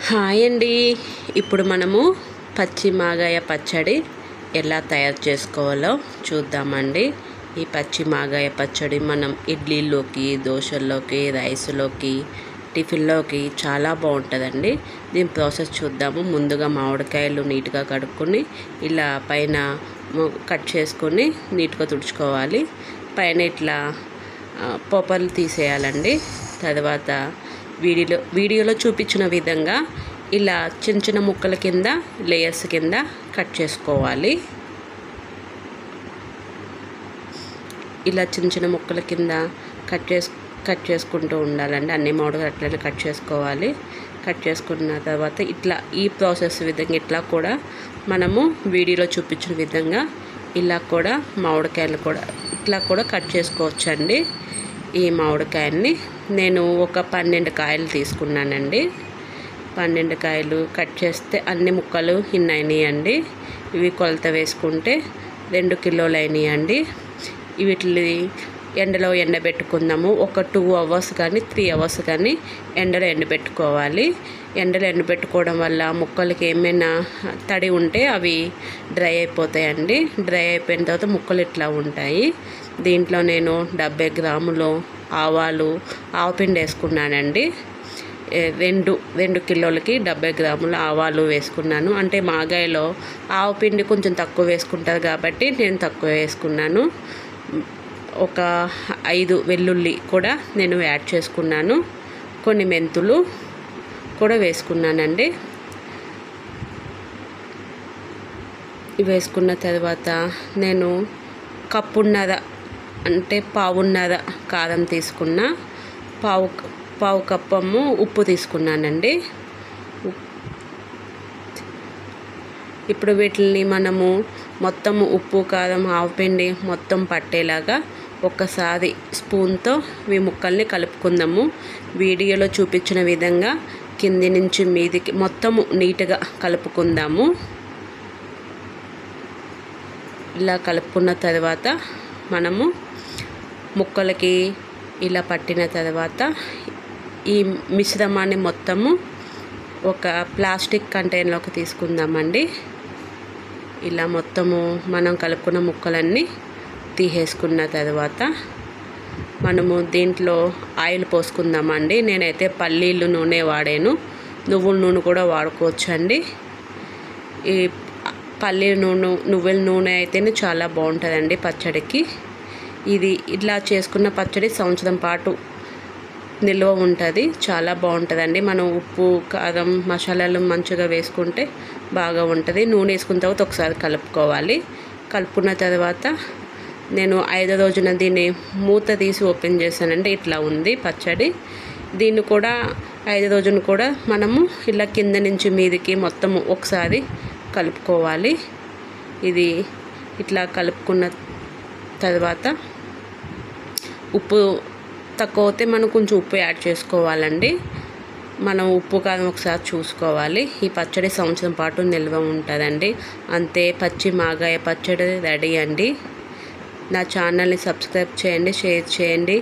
Hi అండి. ఇప్పుడు మనము పచ్చి మాగాయ పచ్చడి ఎలా తయారు చేసుకోవాలో చూద్దామండి. ఈ పచ్చి మాగాయ పచ్చడి మనం ఇడ్లీలోకి, దోశల్లోకి, రైస్లోకి, టిఫిన్లోకి చాలా బాగుంటుందండి. దీని ప్రాసెస్ చూద్దాము. ముందుగా మామిడికాయలు నీట్గా కడుక్కొని ఇలా పైన కట్ చేసుకొని నీట్గా తుడుచుకోవాలి. పైన ఇట్లా పొప్పలు తీసేయాలండి. తర్వాత వీడియోలో చూపించిన విధంగా ఇలా చిన్న చిన్న ముక్కల కింద లేయర్స్ కింద కట్ చేసుకోవాలి. ఇలా చిన్న చిన్న ముక్కల కింద కట్ చేసుకుంటూ ఉండాలండి. అన్ని మామిడికాయలు అట్లనే కట్ చేసుకోవాలి. కట్ చేసుకున్న తర్వాత ఇట్లా ఈ ప్రాసెస్ విధంగా ఇట్లా కూడా మనము వీడియోలో చూపించిన విధంగా ఇలా కూడా మామిడికాయలు కూడా ఇట్లా కూడా కట్ చేసుకోవచ్చండి. ఈ మామిడికాయల్ని నేను ఒక 12 కాయలు తీసుకున్నానండి. 12 కాయలు కట్ చేస్తే అన్ని ముక్కలు ఇన్నైనాయండి. ఇవి కొలత వేసుకుంటే 2 కిలోలు అయినాయండి. వీటిని ఎండలో ఎండబెట్టుకుందాము. ఒక 2 అవర్స్ కానీ 3 అవర్స్ కానీ ఎండలో ఎండబెట్టుకోవాలి. ఎండలో ఎండబెట్టుకోవడం వల్ల ముక్కలకి ఏమైనా తడి ఉంటే అవి డ్రై అయిపోతాయండి. డ్రై అయిపోయిన తర్వాత ముక్కలు ఇట్లా ఉంటాయి. దీంట్లో నేను 70 గ్రాములు ఆవపిండి వేసుకున్నానండి. 2 కిలోలకి 70 గ్రాముల ఆవాలు వేసుకున్నాను. అంటే మాగాయలో ఆవపిండి కొంచెం తక్కువ వేసుకుంటారు కాబట్టి నేను తక్కువ వేసుకున్నాను. ఒక 5 వెల్లుల్లి కూడా నేను యాడ్ చేసుకున్నాను. కొన్ని మెంతులు కూడా వేసుకున్నానండి. ఇవి వేసుకున్న తర్వాత నేను కప్పున్నర అంటే పావున్నర కారం తీసుకున్న, పావు కప్పము ఉప్పు తీసుకున్నానండి. ఇప్పుడు వీటిని మనము మొత్తము ఉప్పు, కారం, ఆవపిండి మొత్తం పట్టేలాగా ఒక్కసారి స్పూన్తో ఈ ముక్కల్ని కలుపుకుందాము. వీడియోలో చూపించిన విధంగా కింది నుంచి మీదికి మొత్తము నీట్గా కలుపుకుందాము. ఇలా కలుపుకున్న తర్వాత మనము ముక్కలకి ఇలా పట్టిన తర్వాత ఈ మిశ్రమాన్ని మొత్తము ఒక ప్లాస్టిక్ కంటైనర్లోకి తీసుకుందామండి. ఇలా మొత్తము మనం కలుపుకున్న ముక్కలన్నీ తీసేసుకున్న తర్వాత మనము దీంట్లో ఆయిల్ పోసుకుందామండి. నేనైతే పల్లీలు నూనె వాడాను. నువ్వుల నూనె కూడా వాడుకోవచ్చు అండి. ఈ పల్లీల నూనె, నువ్వుల నూనె అయితేనే చాలా బాగుంటుందండి పచ్చడికి. ఇది ఇట్లా చేసుకున్న పచ్చడి సంవత్సరం పాటు నిల్వ ఉంటుంది. చాలా బాగుంటుందండి. మనం ఉప్పు, కారం, మసాలాలు మంచిగా వేసుకుంటే బాగా ఉంటుంది. నూనె వేసుకున్న తర్వాత ఒకసారి కలుపుకోవాలి. కలుపుకున్న తర్వాత నేను 5వ రోజున దీన్ని మూత తీసి ఓపెన్ చేశానండి. ఇట్లా ఉంది పచ్చడి. దీన్ని కూడా 5వ రోజున కూడా మనము ఇలా కింద నుంచి మీదికి మొత్తము ఒకసారి కలుపుకోవాలి. ఇది ఇట్లా కలుపుకున్న తర్వాత ఉప్పు తక్కువ అయితే మనం కొంచెం ఉప్పు యాడ్ చేసుకోవాలండి. మనం ఉప్పు కారం ఒకసారి చూసుకోవాలి. ఈ పచ్చడి సంవత్సరం పాటు నిల్వ ఉంటుందండి. అంతే, పచ్చి మాగాయ పచ్చడి రెడీ అండి. నా ఛానల్ని సబ్స్క్రైబ్ చేయండి, షేర్ చేయండి.